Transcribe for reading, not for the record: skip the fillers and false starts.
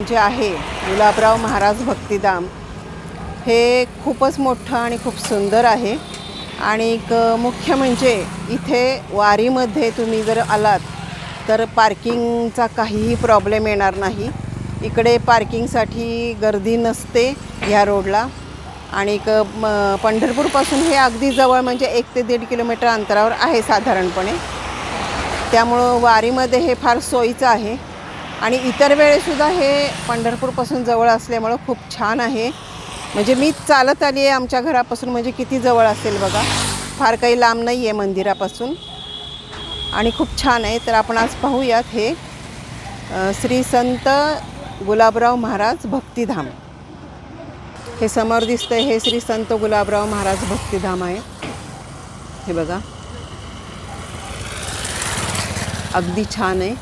जे आहे गुलाबराव महाराज भक्तिधाम हे खूपच मोठं आणि खूप सुंदर आहे। आणि एक मुख्य म्हणजे इथे वारीमध्ये तुम्ही जर आलात तर पार्किंगचा काहीही प्रॉब्लेम येणार नाही। इकडे पार्किंगसाठी गर्दी नसते ह्या रोडला। आणि पंढरपूरपासून हे अगदी जवळ म्हणजे 1 ते 1.5 किलोमीटर अंतरावर आहे साधारणपणे। त्यामुळं वारीमध्ये हे फार सोयीचं आहे। आणि इतर वेळेसुद्धा हे पंढरपूरपासून जवळ असल्यामुळं खूप छान आहे। म्हणजे मी चालत आली आहे आमच्या घरापासून, म्हणजे किती जवळ असेल बघा, फार काही लांब नाही आहे मंदिरापासून आणि खूप छान आहे। तर आपण आज पाहूयात हे श्री संत गुलाबराव महाराज भक्तिधाम। हे समोर दिसतंय हे श्री संत गुलाबराव महाराज भक्तिधाम आहे। हे बघा, अगदी छान आहे।